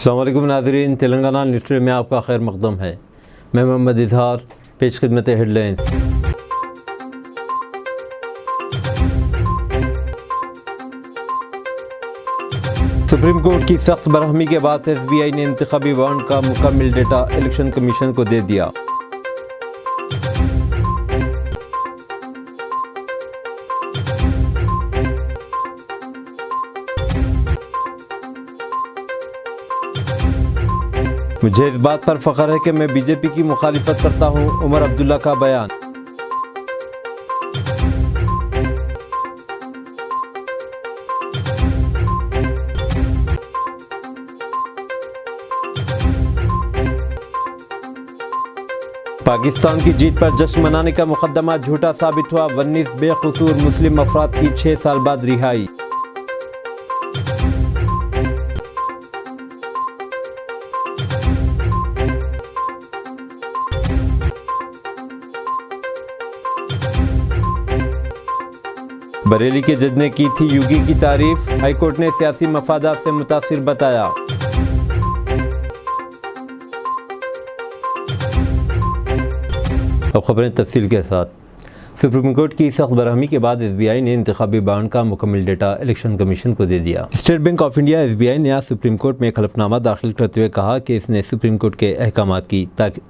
السلام علیکم ناظرین، تلنگانہ نیوز ٹوڈے میں آپ کا خیر مقدم ہے۔ میں محمد اظہار، پیش خدمت ہیڈ لائنز۔ سپریم کورٹ کی سخت برہمی کے بعد ایس بی آئی نے انتخابی بانڈ کا مکمل ڈیٹا الیکشن کمیشن کو دے دیا۔ مجھے اس بات پر فخر ہے کہ میں بی جے پی کی مخالفت کرتا ہوں، عمر عبداللہ کا بیان۔ پاکستان کی جیت پر جشن منانے کا مقدمہ جھوٹا ثابت ہوا، 19 بے قصور مسلم افراد کی 6 سال بعد رہائی۔ بریلی کے جج نے کی تھی یوگی کی تعریف، ہائی کورٹ نے سیاسی مفادات سے متاثر بتایا۔ اب خبریں تفصیل کے ساتھ۔ سپریم کورٹ کی سخت برہمی کے بعد ایس بی آئی نے انتخابی بانڈ کا مکمل ڈیٹا الیکشن کمیشن کو دے دیا۔ State Bank of India S B I نے آج سپریم کورٹ میں ایک حلفنامہ داخل کرتے ہوئے کہا کہ اس نے سپریم کورٹ کے احکامات کی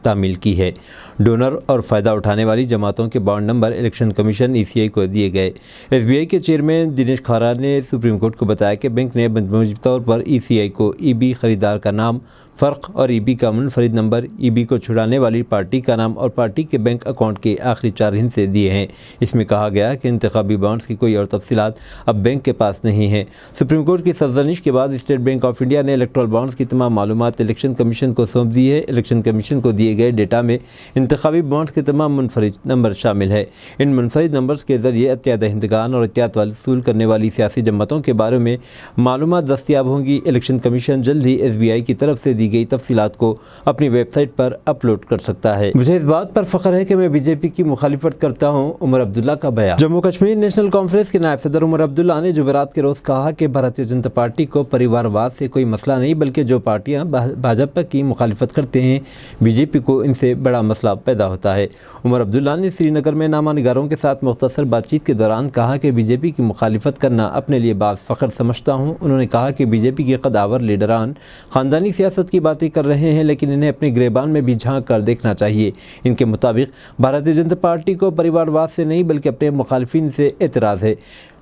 تعمیل کی ہے۔ ڈونر اور فائدہ اٹھانے والی جماعتوں کے بانڈ نمبر الیکشن کمیشن ای سی آئی کو دیے گئے۔ ایس بی آئی کے چیئرمین دنیش کھارا نے سپریم کورٹ کو بتایا کہ بینک نے موجب طور پر ای سی آئی کو ای بی خریدار کا نام، فرق اور ای بی کا منفرد نمبر، ای بی کو چھڑانے والی پارٹی کا نام اور پارٹی کے بینک اکاؤنٹ کے آخری 4 ہندسے دیے ہیں۔ اس میں کہا گیا کہ انتخابی بانڈز کی کوئی اور تفصیلات اب بینک کے پاس نہیں ہیں۔ سپریم کورٹ کی سرزنش کے بعد اسٹیٹ بینک آف انڈیا نے الیکٹرل بانڈز کی تمام معلومات الیکشن کمیشن کو سونپ دی ہے۔ الیکشن کمیشن کو دیے گئے ڈیٹا میں انتخابی بانڈز کے تمام منفرد نمبر شامل ہے۔ ان منفرد نمبرز کے ذریعے عطیہ دہندگان اور عطیات وصول کرنے والی سیاسی جماعتوں کے بارے میں معلومات دستیاب ہوں گی۔ الیکشن کمیشن جلد ہی ایس بی آئی کی طرف سے دی گئی تفصیلات کو اپنی ویب سائٹ پر اپلوڈ کر سکتا ہے۔ مجھے اس بات پر فخر ہے کہ میں بی جے پی کی مخالفت کرتا ہوں، عمر عبداللہ کا بیان۔ جموں کشمیر نیشنل کانفرنس کے نائب صدر عمر عبداللہ نے جمعرات کے روز کہا کہ بھارتیہ جنتا پارٹی کو پریوار واد سے کوئی مسئلہ نہیں، بلکہ جو پارٹیاں بھاجپا کی مخالفت کرتے ہیں، بی جے پی کو ان سے بڑا مسئلہ پیدا ہوتا ہے۔ عمر عبداللہ نے سری نگر میں نامہ نگاروں کے ساتھ مختصر بات چیت کے دوران کہا کہ بی جے پی کی مخالفت کرنا اپنے لیے باعث فخر سمجھتا ہوں۔ انہوں نے کہا کہ بی جے پی کے قدآور لیڈران خاندانی سیاست کی باتیں کر رہے ہیں، لیکن انہیں اپنے گریبان میں بھی جھانک کر دیکھنا چاہیے۔ ان کے مطابق بھارتیہ جنتا پارٹی کو پریوار واد سے نہیں بلکہ اپنے مخالفین سے اعتراض ہے۔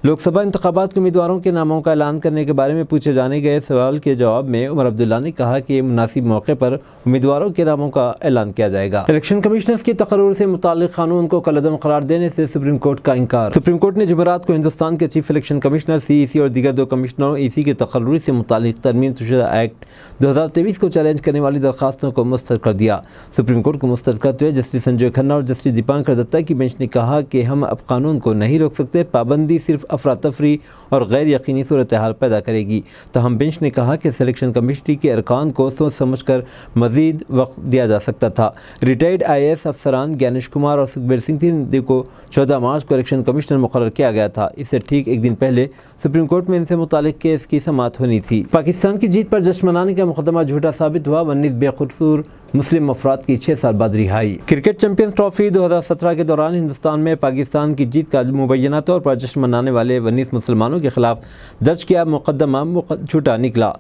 لوک سبھا انتخابات کے امیدواروں کے ناموں کا اعلان کرنے کے بارے میں پوچھے جانے گئے سوال کے جواب میں عمر عبداللہ نے کہا کہ مناسب موقع پر امیدواروں کے ناموں کا اعلان کیا جائے گا۔ الیکشن کمشنرز کی تقرر سے متعلق قانون کو کالعدم قرار دینے سے سپریم کورٹ کا انکار۔ سپریم کورٹ نے جمعرات کو ہندوستان کے چیف الیکشن کمشنر سی ای سی اور دیگر 2 کمشنروں ای سی کے تقرر سے متعلق ترمیم شدہ ایکٹ 2023 کو چیلنج کرنے والی درخواستوں کو مسترد کر دیا۔ سپریم کورٹ کو مسترد کرتے ہوئے جسٹس سنجے کھنہ اور جسٹس دیپانکر دتا کی بینچ نے کہا کہ ہم اب قانون کو نہیں روک سکتے، پابندی صرف افراتفری اور غیر یقینی صورتحال پیدا کرے گی۔ تاہم بینچ نے کہا کہ سلیکشن کمیٹی کے ارکان کو سوچ سمجھ کر مزید وقت دیا جا سکتا تھا۔ ریٹائرڈ آئی اے ایس افسران گیانیش کمار اور سکھبیر سنگھ سندھو کو 14 مارچ کو الیکشن کمشنر مقرر کیا گیا تھا۔ اس سے ٹھیک ایک دن پہلے سپریم کورٹ میں ان سے متعلق کیس کی سماعت ہونی تھی۔ پاکستان کی جیت پر جشن منانے کا مقدمہ جھوٹا ثابت ہوا، 19 بے قصور مسلم افراد کی 6 سال بعد رہائی۔ کرکٹ چیمپئنز ٹرافی 2017 کے دوران ہندوستان میں پاکستان کی جیت کا مبینہ طور پر جشن منانے والے 19 مسلمانوں کے خلاف درج کیا مقدمہ جھوٹا نکلا۔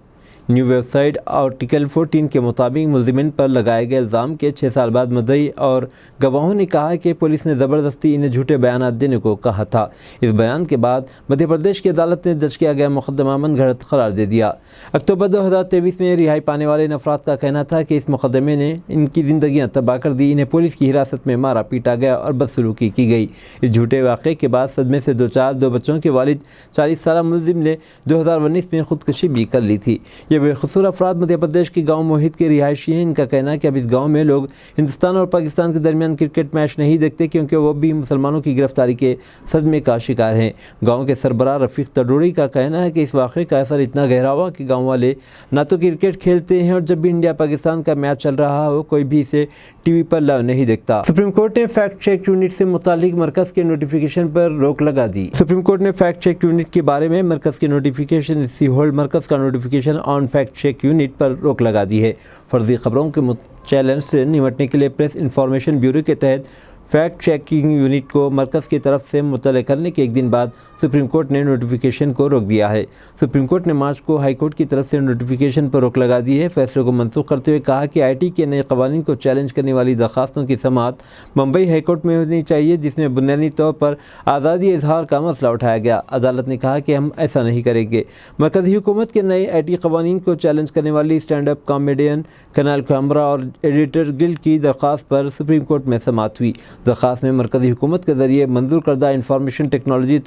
نیو ویب سائٹ آرٹیکل 14 کے مطابق ملزمین پر لگائے گئے الزام کے 6 سال بعد مدعی اور گواہوں نے کہا کہ پولیس نے زبردستی انہیں جھوٹے بیانات دینے کو کہا تھا۔ اس بیان کے بعد مدھیہ پردیش کی عدالت نے درج کیا گیا مقدمہ من گھڑت قرار دے دیا۔ اکتوبر 2023 میں رہائی پانے والے ان افراد کا کہنا تھا کہ اس مقدمے نے ان کی زندگیاں تباہ کر دی، انہیں پولیس کی حراست میں مارا پیٹا گیا اور بدسلوکی کی گئی۔ اس جھوٹے واقعے کے بعد صدمے سے دوچار 2 بچوں کے والد 40 سالہ ملزم نے 2019 میں خودکشی بھی کر لی تھی۔ یہ بے قصور افراد مدھیہ پردیش کے گاؤں موہت کے رہائشی ہیں۔ ان کا کہنا ہے کہ اب اس گاؤں میں لوگ ہندوستان اور پاکستان کے درمیان کرکٹ میچ نہیں دیکھتے کیونکہ وہ بھی مسلمانوں کی گرفتاری کے صدمے کا شکار ہیں۔ گاؤں کے سربراہ رفیق تڈوڑی کا کہنا ہے کہ اس واقعے کا اثر اتنا گہرا ہوا کہ گاؤں والے نہ تو کرکٹ کھیلتے ہیں اور جب بھی انڈیا پاکستان کا میچ چل رہا ہو کوئی بھی اسے ٹی وی پر لائیو نہیں دیکھتا۔ سپریم کورٹ نے فیکٹ چیک یونٹ سے متعلق مرکز کے نوٹیفیکیشن پر روک لگا دی۔ سپریم کورٹ نے فیکٹ چیک یونٹ کے بارے میں مرکز کے نوٹیفیکیشن سی ہولڈ مرکز کا notification on non fact check unit پر روک لگا دی ہے۔ فرضی خبروں کے چیلنج سے نمٹنے کے لیے پریس انفارمیشن بیورو کے تحت فیکٹ چیکنگ یونٹ کو مرکز کی طرف سے مطلع کرنے کے ایک دن بعد سپریم کورٹ نے نوٹیفیکیشن کو روک دیا ہے۔ سپریم کورٹ نے مارچ کو ہائی کورٹ کی طرف سے نوٹیفیکیشن پر روک لگا دی ہے۔ فیصلے کو منسوخ کرتے ہوئے کہا کہ آئی ٹی کے نئے قوانین کو چیلنج کرنے والی درخواستوں کی سماعت بمبئی ہائی کورٹ میں ہونی چاہیے، جس میں بنیادی طور پر آزادی اظہار کا مسئلہ اٹھایا گیا۔ عدالت نے کہا کہ ہم ایسا نہیں کریں گے۔ مرکزی حکومت کے نئے آئی ٹی قوانین کو چیلنج کرنے والی stand up comedian, Kunal Kamra اور ایڈیٹر گلڈ کی درخواست پر سپریم کورٹ میں سماعت ہوئی۔ درخواست میں مرکزی حکومت کے ذریعے منظور کردہ انفارمیشن ٹیکنالوجی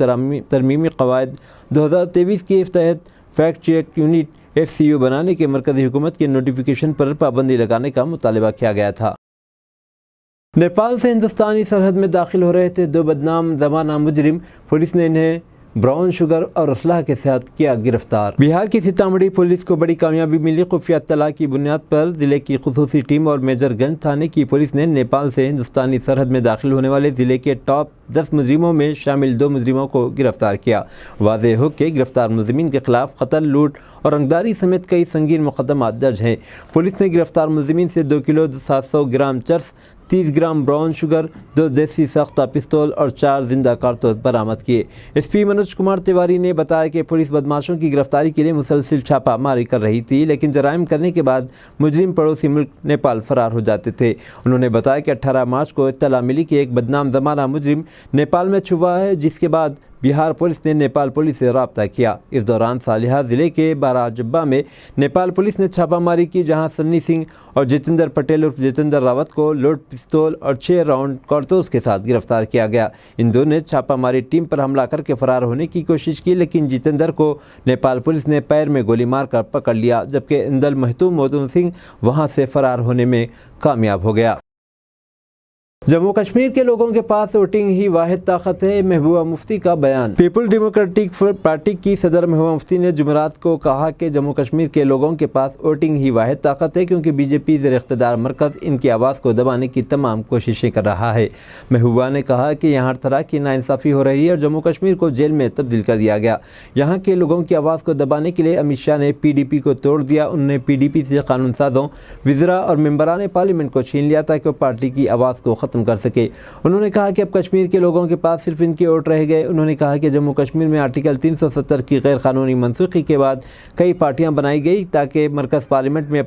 ترمیمی قواعد 2023 کے تحت فیکٹ چیک یونٹ FCU بنانے کے مرکزی حکومت کے نوٹیفیکیشن پر پابندی لگانے کا مطالبہ کیا گیا تھا۔ نیپال سے ہندوستانی سرحد میں داخل ہو رہے تھے 2 بدنام زمانہ مجرم، پولیس نے انہیں براؤن شوگر اور اسلحہ کے ساتھ کیا گرفتار۔ بہار کی سیتامڑھی پولیس کو بڑی کامیابی ملی۔ خفیہ اطلاع کی بنیاد پر ضلع کی خصوصی ٹیم اور میجر گنج تھانے کی پولیس نے نیپال سے ہندوستانی سرحد میں داخل ہونے والے ضلع کے ٹاپ 10 مجرموں میں شامل 2 مجرموں کو گرفتار کیا۔ واضح ہو کہ گرفتار ملزمین کے خلاف قتل، لوٹ اور رنگداری سمیت کئی سنگین مقدمات درج ہیں۔ پولیس نے گرفتار ملزمین سے 2 کلو 700 گرام چرس، 30 گرام براؤن شوگر، 2 دیسی ساختہ پستول اور 4 زندہ کارتوس برآمد کیے۔ SP منوج کمار تیواری نے بتایا کہ پولیس بدماشوں کی گرفتاری کے لیے مسلسل چھاپہ ماری کر رہی تھی، لیکن جرائم کرنے کے بعد مجرم پڑوسی ملک نیپال فرار ہو جاتے تھے۔ انہوں نے بتایا کہ 18 مارچ کو اطلاع ملی کہ ایک بدنام زمانہ مجرم نیپال میں چھپا ہے، جس کے بعد بہار پولیس نے نیپال پولیس سے رابطہ کیا۔ اس دوران صالحہ ضلع کے بارہ جبہ میں نیپال پولیس نے چھاپہ ماری کی، جہاں سنی سنگھ اور جتیندر پٹیل عرف جتیندر راوت کو لوڈ پستول اور 6 راؤنڈ کارتوس کے ساتھ گرفتار کیا گیا۔ ان دونوں نے چھاپہ ماری ٹیم پر حملہ کر کے فرار ہونے کی کوشش کی، لیکن جتیندر کو نیپال پولیس نے پیر میں گولی مار کر پکڑ لیا، جبکہ اندل مہتو مودن سنگھ وہاں سے فرار ہونے میں کامیاب ہو گیا۔ جموں کشمیر کے لوگوں کے پاس ووٹنگ ہی واحد طاقت ہے، محبوبہ مفتی کا بیان۔ پیپل ڈیموکریٹک پارٹی کی صدر محبوبہ مفتی نے جمعرات کو کہا کہ جموں کشمیر کے لوگوں کے پاس ووٹنگ ہی واحد طاقت ہے، کیونکہ BJP زیر اقتدار مرکز ان کی آواز کو دبانے کی تمام کوششیں کر رہا ہے۔ محبوبہ نے کہا کہ یہاں ہر طرح کی ناانصافی ہو رہی ہے اور جموں کشمیر کو جیل میں تبدیل کر دیا گیا۔ یہاں کے لوگوں کی آواز کو دبانے کے لیے امت شاہ نے PDP کو توڑ دیا۔ انہوں نے PDP سے قانون سازوں، وزراء اور ممبران پارلیمنٹ کو چھین لیا تاکہ وہ پارٹی کی آواز کو ختم کر سکے۔ انہوں نے کہا کہ اب کشمیر کے لوگوں کے پاس صرف ان کے ووٹ رہ گئے۔ انہوں نے کہا کہ جموں کشمیر میں آرٹیکل 370 کی غیر قانونی منسوخی کے بعد کئی پارٹیاں بنائی گئی تاکہ مرکز پارلیمنٹ میں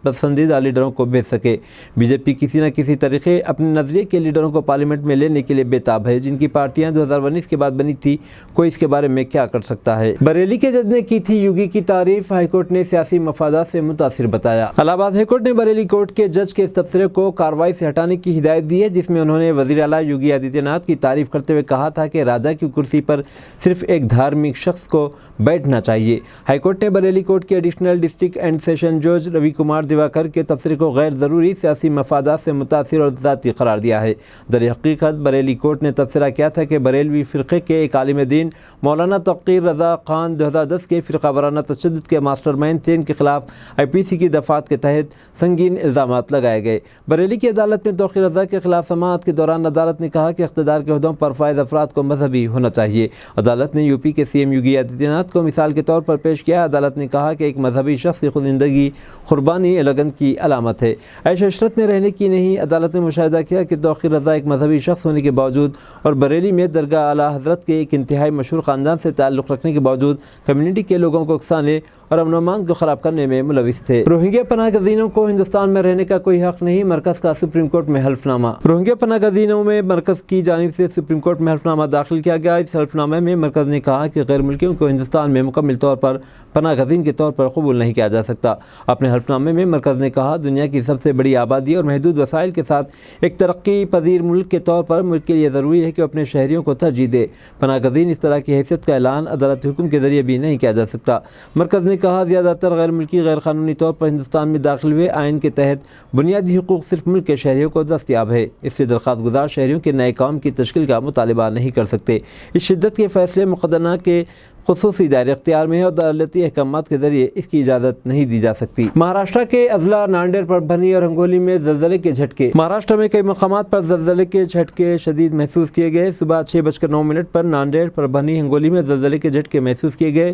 پسندیدہ لیڈروں کو بھیج سکے۔ BJP کسی نہ کسی طریقے اپنے نظریے کے لیڈروں کو پارلیمنٹ میں لینے کے لیے بے تاب ہے۔ جن کی پارٹیاں 2019 کے بعد بنی تھی، کوئی اس کے بارے میں کیا کر سکتا ہے۔ بریلی کے جج نے کی تھی یوگی کی تعریف، ہائی کورٹ نے سیاسی مفادات سے متاثر بتایا۔ الہ آباد ہائی کورٹ نے بریلی کورٹ کے جج کے اس تبصرے کو کارروائی سے ہٹانے کی ہدایت دی ہے، جس میں انہوں نے وزیر اعلیٰ یوگی آدتیہ ناتھ کی تعریف کرتے ہوئے کہا تھا کہ راجا کی کرسی پر صرف ایک دھارمک شخص کو بیٹھنا چاہیے۔ ہائی کورٹ نے بریلی کورٹ کے ایڈیشنل ڈسٹرکٹ اینڈ سیشن جج روی کمار دیواکر کے تبصرے کو غیر ضروری، سیاسی مفادات سے متاثر اور ذاتی قرار دیا ہے۔ در حقیقت بریلی کورٹ نے تبصرہ کیا تھا کہ بریلوی فرقے کے ایک عالم دین مولانا توقیر رضا خان 2010 کے فرقہ وارانہ تشدد کے ماسٹر مائنڈ تھے۔ ان کے خلاف IPC کی دفعات کے تحت سنگین الزامات لگائے گئے۔ بریلی کی عدالت میں توقیر رضا کے خلاف سماعت کے دوران عدالت نے کہا کہ اقتدار کے عہدوں پر فائز افراد کو مذہبی ہونا چاہیے۔ عدالت نے UP کے CM یوگی آدتیہ ناتھ کو مثال کے طور پر پیش کیا۔ عدالت نے کہا کہ ایک مذہبی شخص کی خود زندگی قربانی لگن کی علامت ہے، عیش و عشرت میں رہنے کی نہیں۔ عدالت نے مشاہدہ کیا کہ توقیر رضا ایک مذہبی شخص ہونے کے باوجود اور بریلی میں درگاہ اعلیٰ حضرت کے ایک انتہائی مشہور خاندان سے تعلق رکھنے کے باوجود کمیونٹی کے لوگوں کو اکسانے اور امن و امان کو خراب کرنے میں ملوث تھے۔ روہنگیا پناہ گزینوں کو ہندوستان میں رہنے کا کوئی حق نہیں، مرکز کا سپریم کورٹ میں حلف نامہ۔ روہنگیا پناہ گزینوں میں مرکز کی جانب سے سپریم کورٹ میں حلف نامہ داخل کیا گیا۔ اس حلف نامے میں مرکز نے کہا کہ غیر ملکیوں کو ہندوستان میں مکمل طور پر پناہ گزین کے طور پر قبول نہیں کیا جا سکتا۔ اپنے حلف نامے میں مرکز نے کہا، دنیا کی سب سے بڑی آبادی اور محدود وسائل کے ساتھ ایک ترقی پذیر ملک کے طور پر ملک کے لیے ضروری ہے کہ اپنے شہریوں کو ترجیح دے۔ پناہ گزین اس طرح کی حیثیت کا اعلان عدالتی حکم کے ذریعے بھی نہیں کیا جا سکتا۔ مرکز نے کہا، زیادہ تر غیر ملکی غیر قانونی طور پر ہندوستان میں داخل ہوئے آئین کے تحت بنیادی حقوق صرف ملک کے شہریوں کو دستیاب ہے، اس لیے درخواست گزار شہریوں کے نئے قوم کی تشکیل کا مطالبہ نہیں کر سکتے۔ اس شدت کے فیصلے مقدمہ کے خصوصی دائرہ اختیار میں ہے اور عدالتی احکامات کے ذریعے اس کی اجازت نہیں دی جا سکتی۔ مہاراشٹر کے اضلاع ناندیڑ، پربھنی اور ہنگولی میں زلزلے کے جھٹکے۔ مہاراشٹر میں کئی مقامات پر زلزلے کے جھٹکے شدید محسوس کیے گئے۔ صبح 6:09 پر ناندیڑ، پربھنی، ہنگولی میں زلزلے کے جھٹکے محسوس کیے گئے۔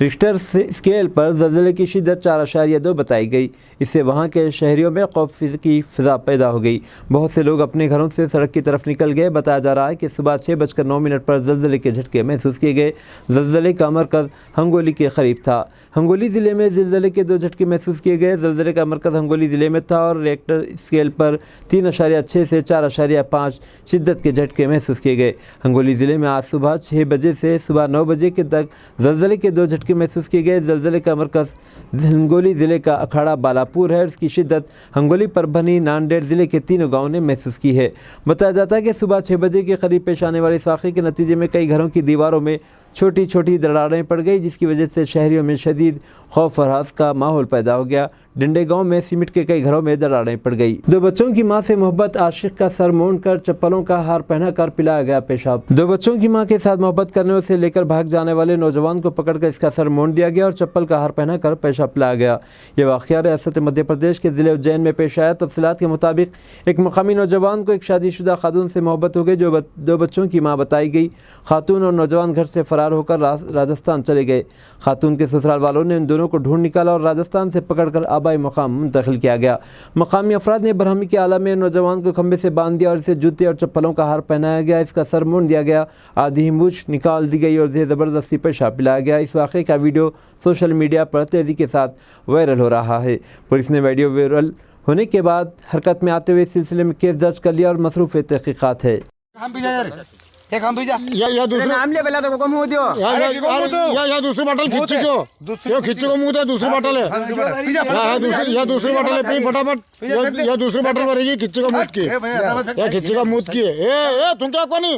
رشٹر اسکیل پر زلزلے کی شدت 4.2 بتائی گئی۔ اس سے وہاں کے شہریوں میں خوف کی فضا پیدا ہو گئی۔ بہت سے لوگ اپنے گھروں سے سڑک کی طرف نکل گئے۔ بتایا جا رہا ہے کہ صبح 6:09 پر زلزلے کے جھٹکے محسوس کیے گئے۔ زلزلے کا مرکز ہنگولی کے قریب تھا۔ ہنگولی ضلع میں زلزلے کے 2 جھٹکے محسوس کیے گئے۔ زلزلے کا مرکز ہنگولی ضلع میں تھا اور ریکٹر اسکیل پر 3.6 سے 4.5 شدت کے جھٹکے محسوس کیے گئے۔ ہنگولی ضلع میں آج صبح 6 بجے سے صبح 9 بجے تک زلزلے کے 2 جھٹکے محسوس کیے گئے۔ زلزلے کا مرکز ہنگولی ضلع کا اکھاڑا بالاپور ہے اور اس کی شدت ہنگولی، پربھنی، ناندیڑ ضلع کے 3 گاؤں نے محسوس کی ہے۔ بتایا جاتا ہے کہ صبح 6 بجے کے قریب پیش آنے والے اس واقعے کے نتیجے میں کئی گھروں کی دیواروں میں چھوٹی چھوٹی دراڑیں پڑ گئی، جس کی وجہ سے شہریوں میں شدید خوف اور ہراس کا ماحول پیدا ہو گیا۔ ڈنڈے گاؤں میں سیمنٹ کے کئی گھروں میں دراڑیں پڑ گئی۔ 2 بچوں کی ماں سے محبت، عاشق کا سر مونڈ کر چپلوں کا ہار پہنا کر پلایا گیا پیشاب۔ 2 بچوں کی ماں کے ساتھ محبت کرنے اور اسے لے کر بھاگ جانے والے نوجوان کو پکڑ کر اس کا سر مونڈ دیا گیا اور چپل کا ہار پہنا کر پیشاب پلایا گیا۔ یہ واقعہ ریاست مدھیہ پردیش کے ضلع اجین میں پیش آیا۔ تفصیلات کے مطابق ایک مقامی نوجوان کو ایک شادی شدہ خاتون سے محبت ہو گئی جو 2 بچوں کی ماں بتائی گئی۔ خاتون اور نوجوان گھر سے فرار ہو کر راجستھان چلے گئے۔ خاتون کے سسرال والوں نے ان دونوں کو ڈھونڈ نکالا اور راجستھان سے پکڑ کر آبائی مقام منتقل کیا گیا۔ مقامی افراد نے برہمی کی حالت میں نوجوان کو کھمبے سے باندھ دیا اور اسے جوتے اور چپلوں کا ہار پہنایا گیا۔ اس کا سر مونڈ دیا گیا، آدھی مونچھ نکال دی گئی اور اسے زبردستی پیشاب پلایا گیا۔ اس واقعے کا ویڈیو سوشل میڈیا پر تیزی کے ساتھ وائرل ہو رہا ہے۔ پولیس نے ویڈیو وائرل ہونے کے بعد حرکت میں آتے ہوئے اس سلسلے میں کیس درج کر لیا اور مصروف تحقیقات ہے۔ یا دوسری باٹل کھچی کو منہ دوسری باٹل ہے یا دوسری باٹل ہے فٹافٹ یا دوسری باٹل بھرے گی کھچی کا موت کی یا کھچی کا موت کی ہے تم کیا کونی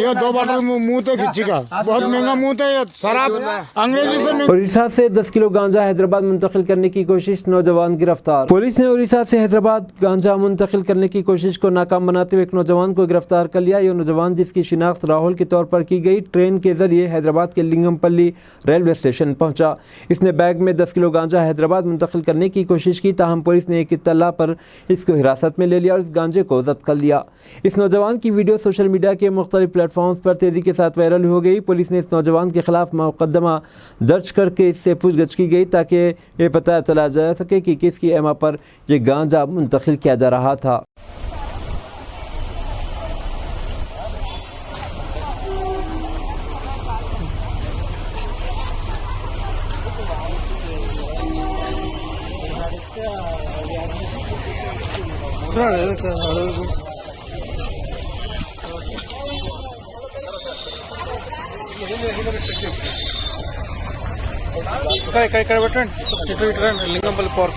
یہ 2 باٹل منہ ہے کھچی کا بہت مہنگا منہ ہے شراب انگریزی سے۔ اڑیسہ سے 10 کلو گانجا حیدرآباد منتقل کرنے کی کوشش، نوجوان گرفتار۔ پولیس نے اڑیسہ سے حیدرآباد گانجا منتقل کرنے کی کوشش کو ناکام بناتے ہوئے ایک نوجوان کو گرفتار کر لیا۔ یہ نوجوان، جس کی شناخت راہل کے طور پر کی گئی، ٹرین کے ذریعے حیدرآباد کے لنگم پلی ریلوے اسٹیشن پہنچا۔ اس نے بیگ میں 10 کلو گانجا حیدرآباد منتقل کرنے کی کوشش کی، تاہم پولیس نے ایک اطلاع پر اس کو حراست میں لے لیا اور اس گانجے کو ضبط کر لیا۔ اس نوجوان کی ویڈیو سوشل میڈیا کے مختلف پلیٹ فارمز پر تیزی کے ساتھ وائرل ہو گئی۔ پولیس نے اس نوجوان کے خلاف مقدمہ درج کر کے اس سے پوچھ گچھ کی گئی تاکہ یہ پتہ چلا جا سکے کہ کس کی ایما پر یہ گانجا منتقل کیا جا رہا تھا۔ లింగంపల్లి పార్క్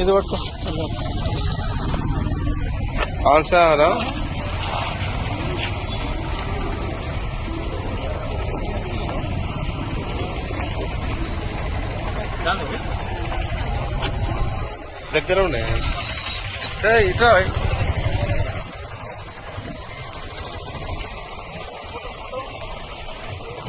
ఇది పట్టుకో ఆల్సారా దగ్గర ఉన్నాయి ఇట్లా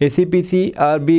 ACP CRB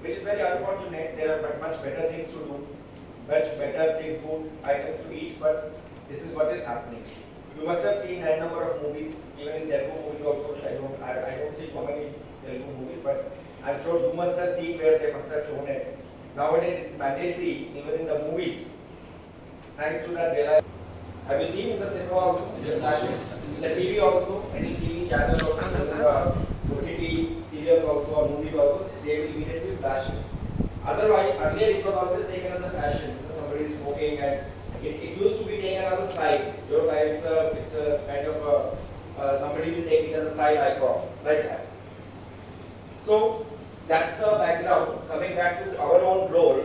Which is very unfortunate. There are much better things to do, much better food items to eat, but this is what is happening. You must have seen a number of movies, even in Telugu movies also. I don't see common in Telugu movies, but I'm sure you must have seen where they must have shown it. Nowadays it's mandatory even in the movies. Thanks to that, have you seen in the cinema also? Yes, in the TV also, any TV channel or OTT serial serials also or movies also, they will immediately flash it. Otherwise, earlier it was always taken as a fashion. Somebody is smoking, and it used to be taken as a style. It's a kind of somebody will take it as a style icon, like that. So that's the background. Coming back to our own role.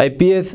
IPS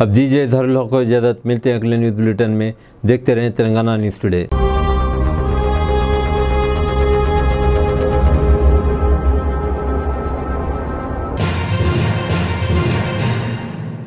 اب دیجیے اظہر الحق کو اجازت، ملتے ہیں اگلے news bulletin میں، دیکھتے رہیں تلنگانہ نیوز ٹوڈے۔